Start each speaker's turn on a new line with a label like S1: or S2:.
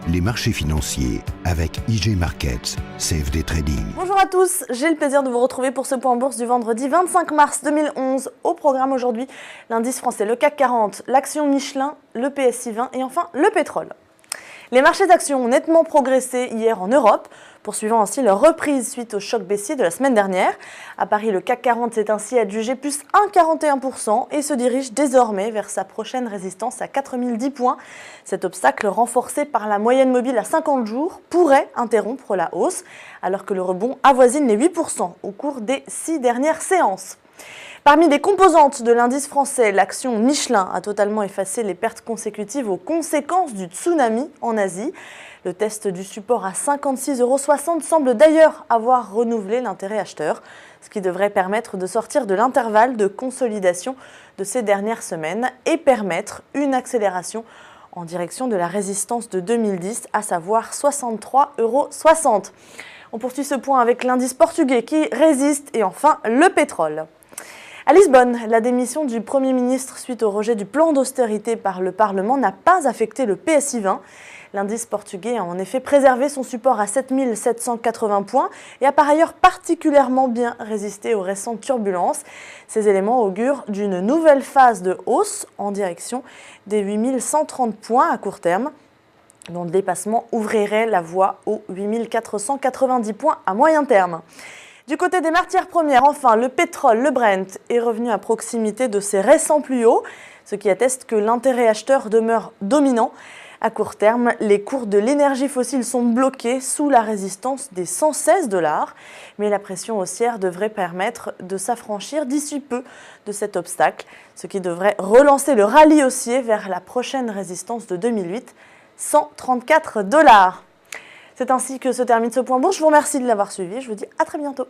S1: Les marchés financiers avec IG Markets, CFD Trading.
S2: Bonjour à tous, j'ai le plaisir de vous retrouver pour ce point bourse du vendredi 25 mars 2011. Au programme aujourd'hui, l'indice français, le CAC 40, l'action Michelin, le PSI 20 et enfin le pétrole. Les marchés d'actions ont nettement progressé hier en Europe, poursuivant ainsi leur reprise suite au choc baissier de la semaine dernière. À Paris, le CAC 40 s'est ainsi adjugé plus 1,41% et se dirige désormais vers sa prochaine résistance à 4010 points. Cet obstacle, renforcé par la moyenne mobile à 50 jours, pourrait interrompre la hausse, alors que le rebond avoisine les 8% au cours des 6 dernières séances. Parmi les composantes de l'indice français, l'action Michelin a totalement effacé les pertes consécutives aux conséquences du tsunami en Asie. Le test du support à 56,60 € semble d'ailleurs avoir renouvelé l'intérêt acheteur, ce qui devrait permettre de sortir de l'intervalle de consolidation de ces dernières semaines et permettre une accélération en direction de la résistance de 2010, à savoir 63,60 €. On poursuit ce point avec l'indice portugais qui résiste et enfin le pétrole. À Lisbonne, la démission du Premier ministre suite au rejet du plan d'austérité par le Parlement n'a pas affecté le PSI 20. L'indice portugais a en effet préservé son support à 7780 points et a par ailleurs particulièrement bien résisté aux récentes turbulences. Ces éléments augurent d'une nouvelle phase de hausse en direction des 8130 points à court terme, dont le dépassement ouvrirait la voie aux 8490 points à moyen terme. Du côté des matières premières, enfin, le pétrole, le Brent, est revenu à proximité de ses récents plus hauts, ce qui atteste que l'intérêt acheteur demeure dominant. À court terme, les cours de l'énergie fossile sont bloqués sous la résistance des 116 $, mais la pression haussière devrait permettre de s'affranchir d'ici peu de cet obstacle, ce qui devrait relancer le rallye haussier vers la prochaine résistance de 2008, 134 $. C'est ainsi que se termine ce point bourse. Je vous remercie de l'avoir suivi. Je vous dis à très bientôt.